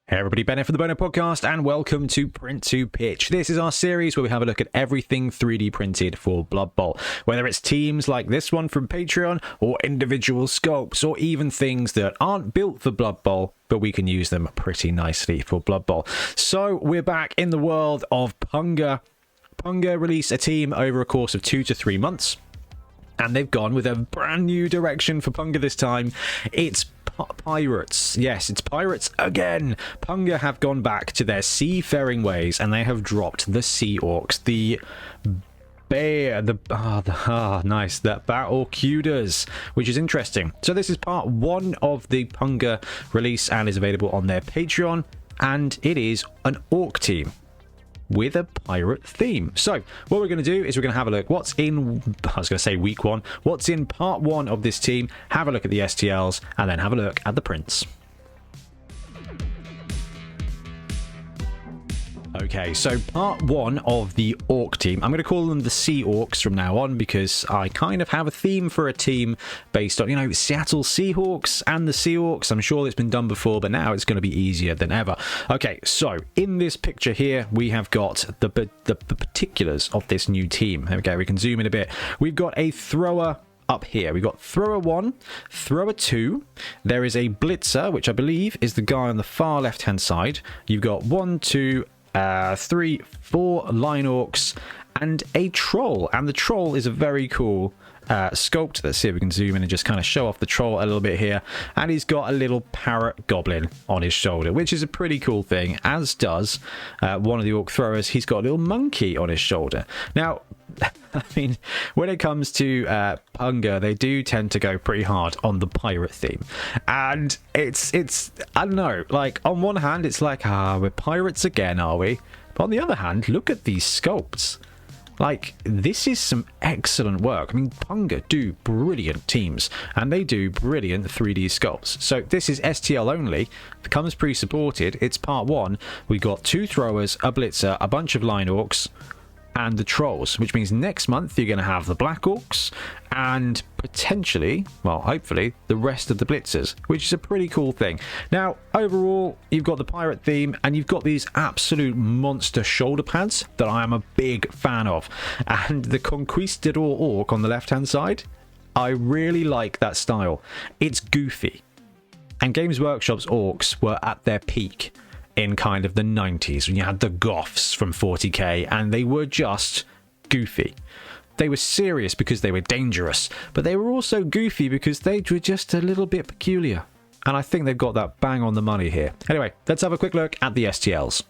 Hey everybody, Bonehead from the Bonehead podcast, and welcome to Print to Pitch. This is our series where we have a look at everything 3D printed for Blood Bowl, whether it's teams like this one from Patreon, or individual sculpts, or even things that aren't built for Blood Bowl, but we can use them pretty nicely for Blood Bowl. So we're back in the world of Punga. Punga released a team over a course of 2 to 3 months, and they've gone with a brand new direction for Punga this time. It's pirates. Yes, it's pirates again. Punga have gone back to their seafaring ways, and they have dropped the Sea Orcs, the Battle Cuders, which is interesting. So this is part 1 of the Punga release and is available on their Patreon, and it is an Orc team with a pirate theme. So what we're going to do is we're going to have a look what's in, I was going to say week 1, what's in part 1 of this team, have a look at the STLs, and then have a look at the prints. Okay, so part 1 of the Orc team. I'm going to call them the Sea Orcs from now on because I kind of have a theme for a team based on, Seattle Seahawks and the Sea Orcs. I'm sure it's been done before, but now it's going to be easier than ever. Okay, so in this picture here, we have got the particulars of this new team. There we go, we can zoom in a bit. We've got a thrower up here. We've got thrower 1, thrower 2. There is a blitzer, which I believe is the guy on the far left-hand side. You've got 1, 2, 3, 4 line orcs and a troll, and the troll is a very cool sculpt. Let's see if we can zoom in and just kind of show off the troll a little bit here, and he's got a little parrot goblin on his shoulder, which is a pretty cool thing, as does one of the orc throwers. He's got a little monkey on his shoulder. Now I mean, when it comes to Punga, they do tend to go pretty hard on the pirate theme. And it's I don't know, like, on one hand, it's like, we're pirates again, are we? But on the other hand, look at these sculpts. Like, this is some excellent work. I mean, Punga do brilliant teams, and they do brilliant 3D sculpts. So this is STL only, comes pre-supported, it's part 1. We got 2 throwers, a blitzer, a bunch of line orcs, and the trolls, which means next month you're going to have the black orcs and potentially, well, hopefully, the rest of the blitzers, which is a pretty cool thing. Now, overall, you've got the pirate theme, and you've got these absolute monster shoulder pads that I am a big fan of. And the Conquistador orc on the left-hand side, I really like that style. It's goofy. And Games Workshop's orcs were at their peak in kind of the 90s, when you had the Goths from 40k, and they were just goofy. They were serious because they were dangerous, but they were also goofy because they were just a little bit peculiar. And I think they've got that bang on the money here. Anyway, let's have a quick look at the STLs.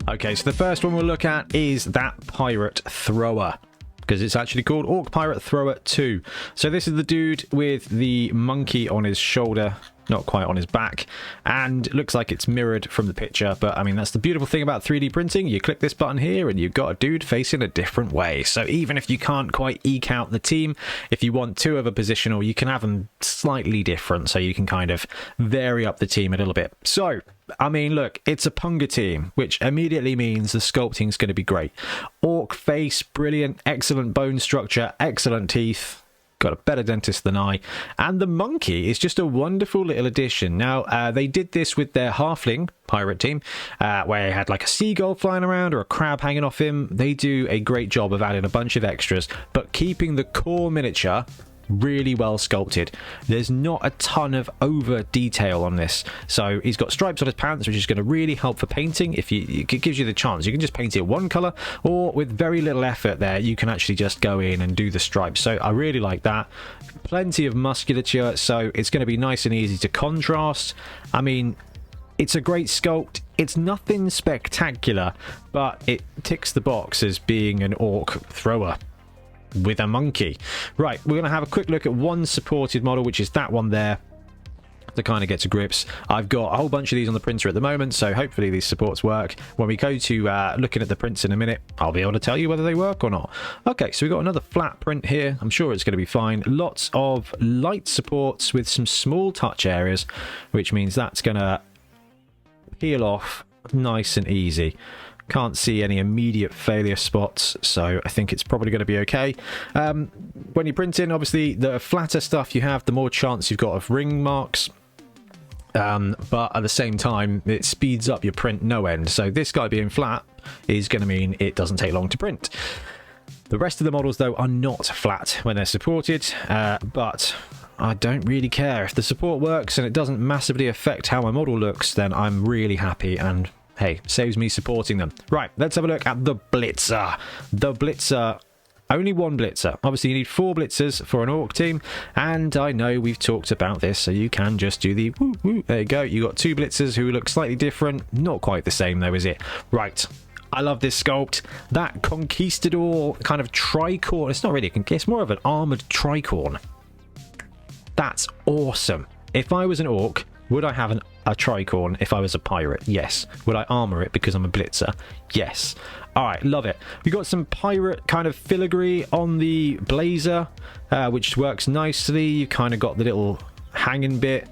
Okay, so the first one we'll look at is that pirate thrower, because it's actually called Orc Pirate Thrower 2. So this is the dude with the monkey on his shoulder, not quite on his back, and it looks like it's mirrored from the picture, but I mean, that's the beautiful thing about 3D printing. You click this button here and you've got a dude facing a different way. So even if you can't quite eke out the team, if you want 2 of a positional, you can have them slightly different, so you can kind of vary up the team a little bit. So I mean, look, it's a Punga team, which immediately means the sculpting is going to be great. Orc face, brilliant, excellent bone structure, excellent teeth, got a better dentist than I, and the monkey is just a wonderful little addition. Now, they did this with their halfling pirate team, where they had like a seagull flying around or a crab hanging off him. They do a great job of adding a bunch of extras, but keeping the core miniature really well sculpted. There's not a ton of over detail on this, so he's got stripes on his pants, which is going to really help for painting. If it gives you the chance, you can just paint it one color, or with very little effort there, you can actually just go in and do the stripes. So I really like that. Plenty of musculature, so it's going to be nice and easy to contrast. I mean, it's a great sculpt. It's nothing spectacular, but it ticks the box as being an orc thrower with a monkey. Right, we're going to have a quick look at one supported model, which is that one there, to kind of get to grips. I've got a whole bunch of these on the printer at the moment, so hopefully these supports work. When we go to looking at the prints in a minute, I'll be able to tell you whether they work or not. Okay, so we've got another flat print here. I'm sure it's going to be fine. Lots of light supports with some small touch areas, which means that's going to peel off nice and easy. Can't see any immediate failure spots, so I think it's probably going to be okay. When you're printing, obviously, the flatter stuff you have, the more chance you've got of ring marks. But at the same time, it speeds up your print no end. So this guy being flat is going to mean it doesn't take long to print. The rest of the models, though, are not flat when they're supported, but I don't really care. If the support works and it doesn't massively affect how my model looks, then I'm really happy, and hey, saves me supporting them. Right, let's have a look at the Blitzer. The Blitzer, only one Blitzer. Obviously, you need 4 Blitzers for an Orc team, and I know we've talked about this, so you can just do the woo woo. There you go. You got 2 Blitzers who look slightly different. Not quite the same, though, is it? Right. I love this sculpt. That Conquistador kind of tricorn. It's not really it's more of an armored tricorn. That's awesome. If I was an Orc, would I have a tricorn if I was a pirate? Yes. Would I armor it because I'm a Blitzer? Yes. All right, love it. We got some pirate kind of filigree on the blazer, which works nicely. You kind of got the little hanging bit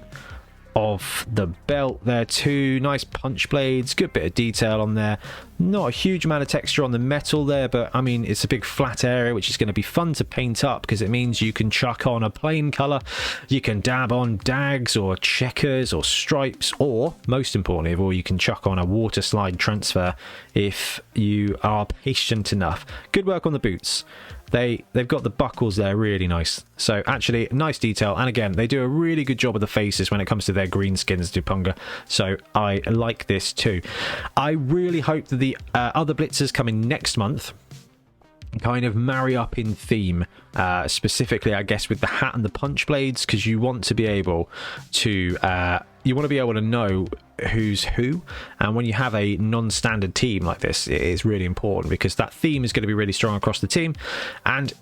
of the belt there too. Nice punch blades, good bit of detail on there. Not a huge amount of texture on the metal there, but I mean, it's a big flat area, which is going to be fun to paint up because it means you can chuck on a plain color, you can dab on dags or checkers or stripes, or most importantly of all, you can chuck on a water slide transfer if you are patient enough. Good work on the boots. They've got the buckles there, really nice. So actually, nice detail. And again, they do a really good job of the faces when it comes to their green skins, do Punga. So I like this too. I really hope that the other Blitzers coming next month kind of marry up in theme, specifically I guess with the hat and the punch blades, because you want to be able to know who's who, and when you have a non-standard team like this, it is really important because that theme is going to be really strong across the team. And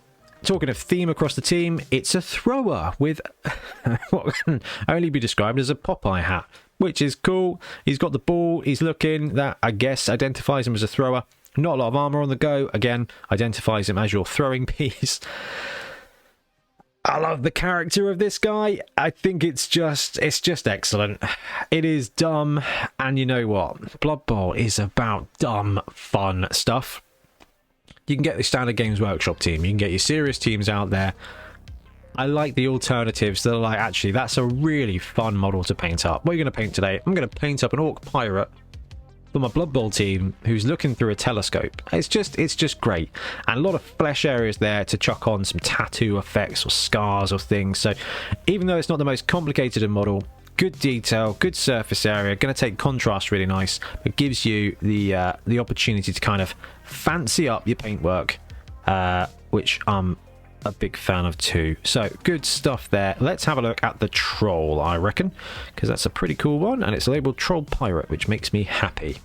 talking of theme across the team, it's a thrower with what can only be described as a Popeye hat, which is cool. He's got the ball, he's looking, that I guess identifies him as a thrower. Not a lot of armor on the go, again, identifies him as your throwing piece. I love the character of this guy. I think it's just excellent. It is dumb, and you know what? Blood Bowl is about dumb, fun stuff. You can get the standard Games Workshop team. You can get your serious teams out there. I like the alternatives that are like, actually, that's a really fun model to paint up. What are you going to paint today? I'm going to paint up an Orc Pirate for my Blood Bowl team who's looking through a telescope. It's just great, and a lot of flesh areas there to chuck on some tattoo effects or scars or things. So even though it's not the most complicated in model, good detail, good surface area, going to take contrast really nice, but gives you the opportunity to kind of fancy up your paintwork, which I'm a big fan of too. So good stuff there. Let's have a look at the troll, I reckon, because that's a pretty cool one, and it's labeled Troll Pirate, which makes me happy.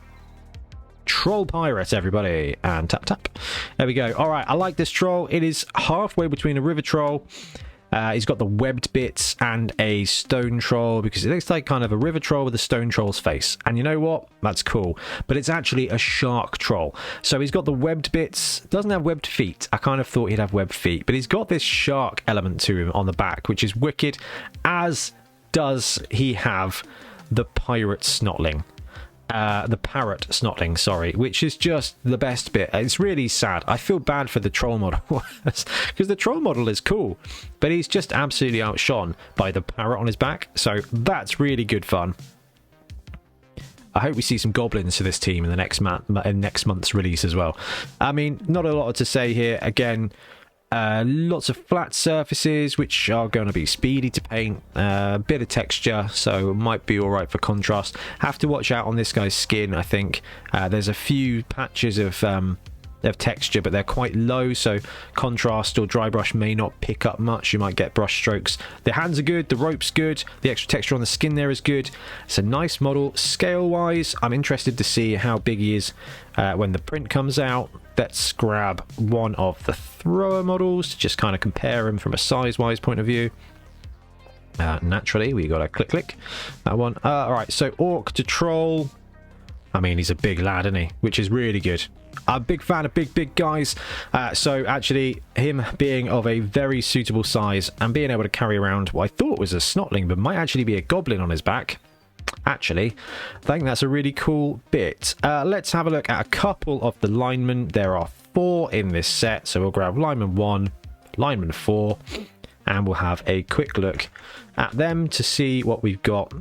Troll Pirate, everybody, and tap tap. There we go. All right, I like this troll. It is halfway between a river troll. He's got the webbed bits and a stone troll, because it looks like kind of a river troll with a stone troll's face. And you know what? That's cool. But it's actually a shark troll. So he's got the webbed bits. Doesn't have webbed feet. I kind of thought he'd have webbed feet. But he's got this shark element to him on the back, which is wicked. As does he have the pirate snotling. The parrot snotling, sorry, which is just the best bit. It's really sad. I feel bad for the troll model because the troll model is cool, but he's just absolutely outshone by the parrot on his back. So that's really good fun. I hope we see some goblins to this team in the next month's release as well. I mean, not a lot to say here. Again, lots of flat surfaces, which are going to be speedy to paint. A bit of texture, so it might be all right for contrast. Have to watch out on this guy's skin, I think. There's a few patches of texture, but they're quite low, so contrast or dry brush may not pick up much. You might get brush strokes. The hands are good, the rope's good, the extra texture on the skin there is good. It's a nice model. Scale wise, I'm interested to see how big he is when the print comes out. Let's grab one of the thrower models to just kind of compare them from a size-wise point of view. Naturally, we got a click that one. All right, so Orc to Troll. I mean, he's a big lad, isn't he? Which is really good. I'm a big fan of big guys. So actually, him being of a very suitable size and being able to carry around what I thought was a snotling, but might actually be a goblin on his back. Actually, I think that's a really cool bit. Let's have a look at a couple of the linemen. There are 4 in this set, so we'll grab lineman 1, lineman 4, and we'll have a quick look at them to see what we've got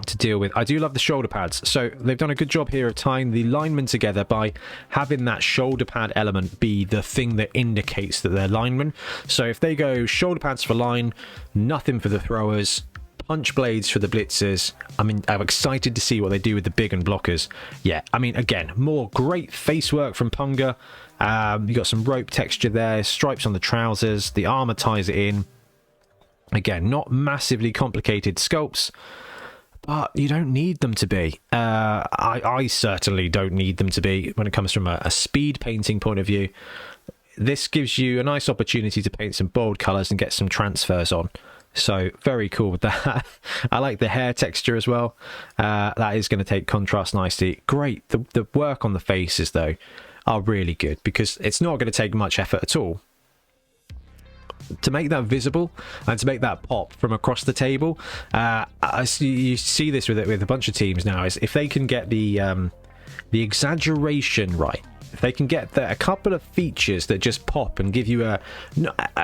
to deal with. I do love the shoulder pads, so they've done a good job here of tying the linemen together by having that shoulder pad element be the thing that indicates that they're linemen. So if they go shoulder pads for line, nothing for the throwers, punch blades for the blitzers. I mean, I'm excited to see what they do with the big and blockers. Yeah, I mean, again, more great face work from Punga. You got some rope texture there, stripes on the trousers, the armor ties it in. Again, not massively complicated sculpts, but you don't need them to be. I certainly don't need them to be when it comes from a speed painting point of view. This gives you a nice opportunity to paint some bold colours and get some transfers on. So very cool with that. I like the hair texture as well. That is going to take contrast nicely. Great. The work on the faces though are really good because it's not going to take much effort at all to make that visible and to make that pop from across the table. You see this with a bunch of teams now, is if they can get the exaggeration right, if they can get a couple of features that just pop and give you a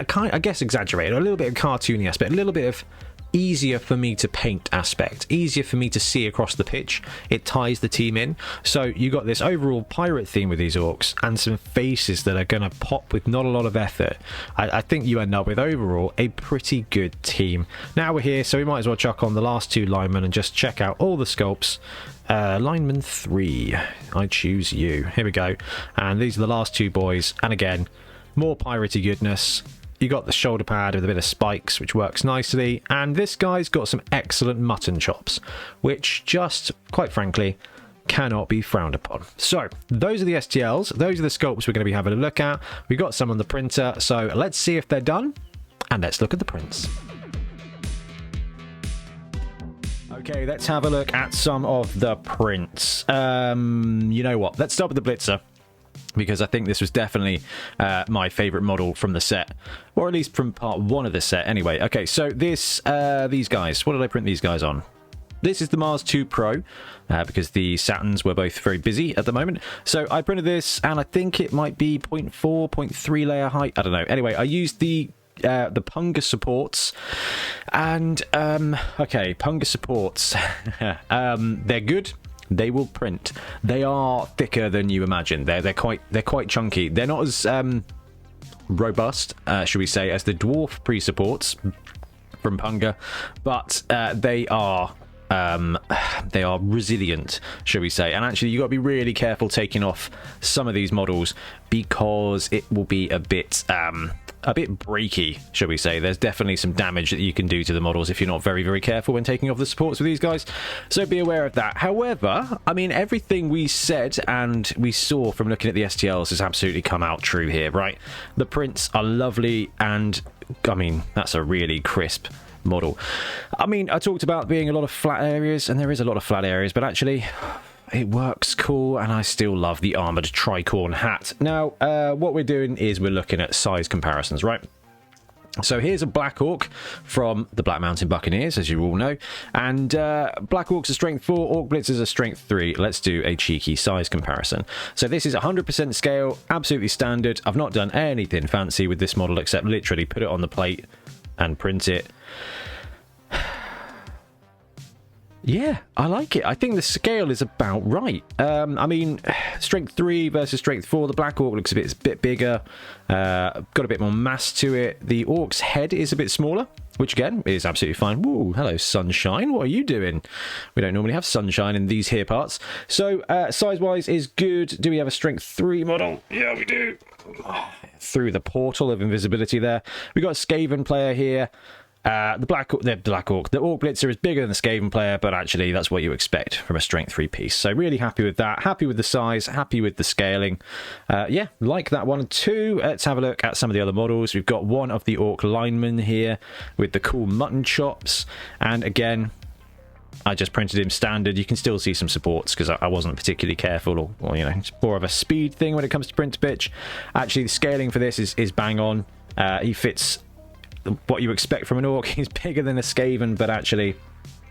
kind, I guess, exaggerated, a little bit of cartoony aspect, a little bit of easier for me to paint aspect, easier for me to see across the pitch, it ties the team in. So you got this overall pirate theme with these orcs and some faces that are going to pop with not a lot of effort. I think you end up with overall a pretty good team. Now we're here, so we might as well chuck on the last 2 linemen and just check out all the sculpts. Lineman 3, I choose you. Here we go. And these are the last 2 boys. And again, more piratey goodness. You got the shoulder pad with a bit of spikes, which works nicely. And this guy's got some excellent mutton chops, which just, quite frankly, cannot be frowned upon. So those are the STLs. Those are the sculpts we're going to be having a look at. We've got some on the printer. So let's see if they're done. And let's look at the prints. Okay, let's have a look at some of the prints. You know what? Let's start with the Blitzer, because I think this was definitely my favourite model from the set, or at least from part 1 of the set anyway. Okay, so these guys, what did I print these guys on? This is the Mars 2 Pro, because the Saturns were both very busy at the moment. So I printed this, and I think it might be 0.4, 0.3 layer height. I don't know. Anyway, I used the Punga supports, and okay, Punga supports. They're good. They will print. They are thicker than you imagine. They're quite chunky. They're not as robust, should we say, as the dwarf pre-supports from Punga, but they are resilient, shall we say. And actually, you got to be really careful taking off some of these models because it will be a bit breaky, shall we say. There's definitely some damage that you can do to the models if you're not very, very careful when taking off the supports with these guys. So be aware of that. However, I mean, everything we said and we saw from looking at the STLs has absolutely come out true here, right? The prints are lovely, and I mean, that's a really crisp model. I mean, I talked about being a lot of flat areas, and there is a lot of flat areas, but actually it works cool, and I still love the armoured tricorn hat. Now, what we're doing is we're looking at size comparisons, right? So here's a Black Orc from the Black Mountain Buccaneers, as you all know. And Black Orcs are strength 4, Orc Blitzers are strength 3. Let's do a cheeky size comparison. So this is 100% scale, absolutely standard. I've not done anything fancy with this model except literally put it on the plate and print it. Yeah, I like it. I think the scale is about right. I mean, strength 3 versus strength 4. The Black Orc looks a bit bigger. Got a bit more mass to it. The Orc's head is a bit smaller, which again is absolutely fine. Woo, hello, Sunshine. What are you doing? We don't normally have Sunshine in these here parts. So, size-wise is good. Do we have a strength 3 model? Yeah, we do. Through the portal of invisibility there. We got a Skaven player here. The Black Orc, the Orc Blitzer is bigger than the Skaven player, but actually that's what you expect from a strength 3 piece. So really happy with that, happy with the size, happy with the scaling. Yeah, like that one too. Let's have a look at some of the other models. We've got one of the Orc Linemen here with the cool mutton chops, and again, I just printed him standard. You can still see some supports because I wasn't particularly careful, or you know, it's more of a speed thing when it comes to print to pitch. Actually, the scaling for this is bang on. He fits what you expect from an Orc. He's bigger than a Skaven, but actually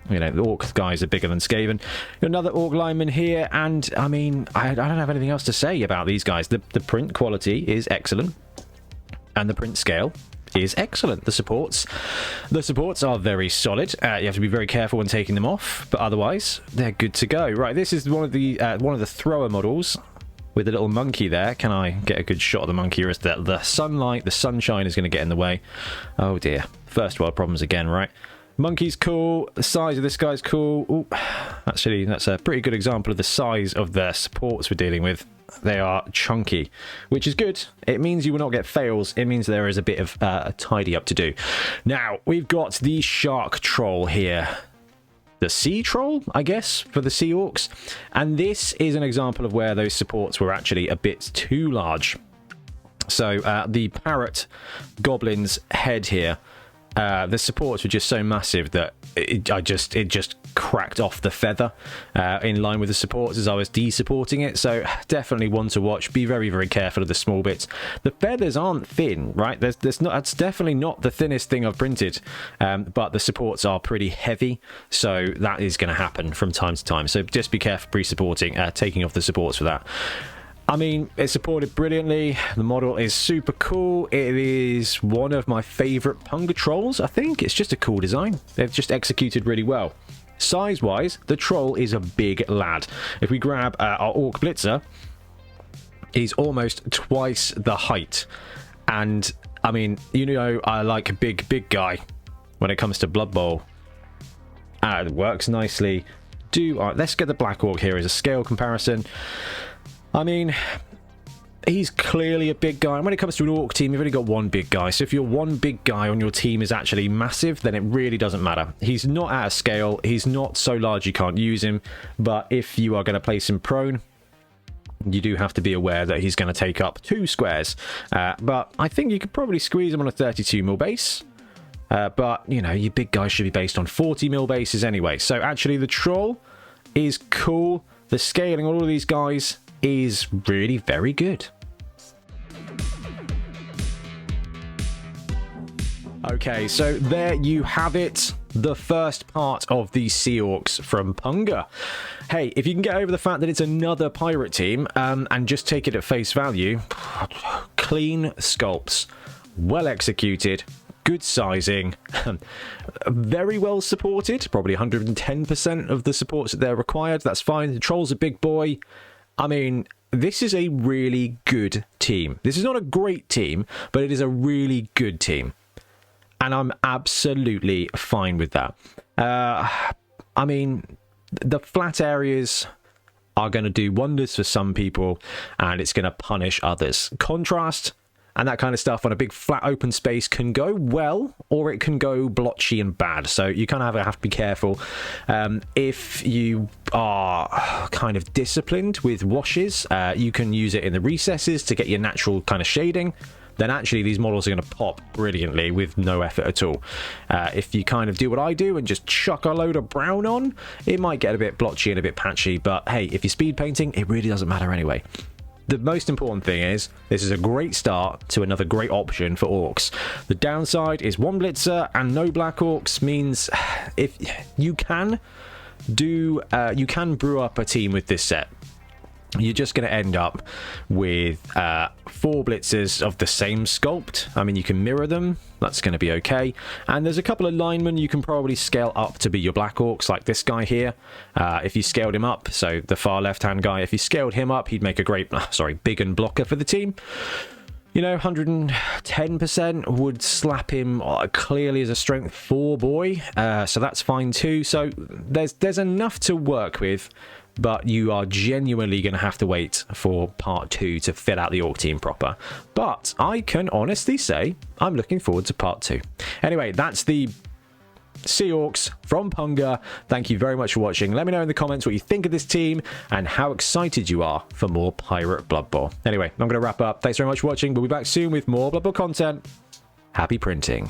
You know, the Orc guys are bigger than Skaven. Another Orc lineman here, and I mean, I don't have anything else to say about these guys. The print quality is excellent, and the print scale is excellent. The supports are very solid. You have to be very careful when taking them off, but otherwise they're good to go. Right, this is one of the thrower models with a little monkey there. Can I get a good shot of the monkey, or is that the sunlight, the sunshine is going to get in the way? Oh dear, first world problems again, right? Monkey's cool. The size of this guy's cool. Ooh, actually, that's a pretty good example of the size of the supports we're dealing with. They are chunky, which is good. It means you will not get fails. It means there is a bit of tidy up to do. Now, we've got the shark troll here. The sea troll, I guess, for the sea orcs. And this is an example of where those supports were actually a bit too large. So the parrot goblin's head here, the supports were just so massive that it just cracked off the feather in line with the supports as I was de-supporting it. So definitely one to watch. Be very, very careful of the small bits. The feathers aren't thin, right? That's definitely not the thinnest thing I've printed, but the supports are pretty heavy, so that is going to happen from time to time. So just be careful pre-supporting, taking off the supports for that. I mean, it's supported brilliantly. The model is super cool. It is one of my favourite Punga trolls, I think. It's just a cool design. They've just executed really well. Size-wise, the troll is a big lad. If we grab our Orc Blitzer, he's almost twice the height. And, I mean, you know, I like a big guy when it comes to Blood Bowl. It works nicely. Let's get the Black Orc here as a scale comparison. I mean, he's clearly a big guy. And when it comes to an Orc team, you've only got one big guy. So if your one big guy on your team is actually massive, then it really doesn't matter. He's not out of scale. He's not so large you can't use him. But if you are going to place him prone, you do have to be aware that he's going to take up 2 squares. But I think you could probably squeeze him on a 32mm base. But, you know, your big guys should be based on 40mm bases anyway. So actually, the troll is cool. The scaling on all of these guys is really very good. Okay, so there you have it. The first part of the Sea Orcs from Punga. Hey, if you can get over the fact that it's another pirate team and just take it at face value, clean sculpts, well executed, good sizing, very well supported, probably 110% of the supports that they're required. That's fine. The troll's a big boy. I mean, this is a really good team. This is not a great team, but it is a really good team. And I'm absolutely fine with that. I mean, the flat areas are going to do wonders for some people, and it's going to punish others. Contrast and that kind of stuff on a big flat open space can go well, or it can go blotchy and bad. So you kind of have to be careful. If you are kind of disciplined with washes, you can use it in the recesses to get your natural kind of shading. Then actually these models are going to pop brilliantly with no effort at all. If you kind of do what I do and just chuck a load of brown on, it might get a bit blotchy and a bit patchy. But hey, if you're speed painting, it really doesn't matter anyway. The most important thing is, this is a great start to another great option for Orcs. The downside is one Blitzer and no Black Orcs means if you can brew up a team with this set. You're just going to end up with 4 Blitzers of the same sculpt. I mean, you can mirror them. That's going to be okay. And there's a couple of linemen you can probably scale up to be your Black Orcs, like this guy here. If you scaled him up, so the far left-hand guy, if you scaled him up, he'd make a great, big and blocker for the team. You know, 110% would slap him clearly as a strength 4 boy. So that's fine too. So there's enough to work with. But you are genuinely going to have to wait for part 2 to fill out the Orc team proper. But I can honestly say I'm looking forward to part 2. Anyway, that's the Sea Orcs from Punga. Thank you very much for watching. Let me know in the comments what you think of this team and how excited you are for more Pirate Blood Bowl. Anyway, I'm going to wrap up. Thanks very much for watching. We'll be back soon with more Blood Bowl content. Happy printing.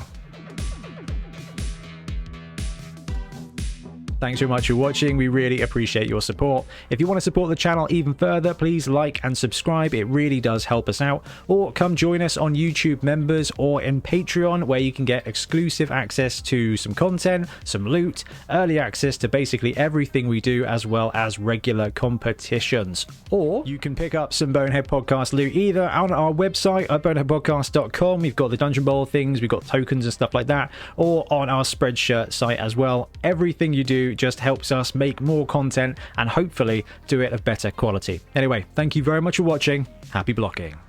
Thanks very much for watching. We really appreciate your support. If you want to support the channel even further, please like and subscribe. It really does help us out. Or come join us on YouTube Members or in Patreon, where you can get exclusive access to some content, some loot, early access to basically everything we do, as well as regular competitions. Or you can pick up some Bonehead Podcast loot either on our website at boneheadpodcast.com. We've got the Dungeon Bowl things, we've got tokens and stuff like that, or on our Spreadshirt site as well. Everything you do just helps us make more content and hopefully do it of better quality. Anyway, thank you very much for watching. Happy blocking.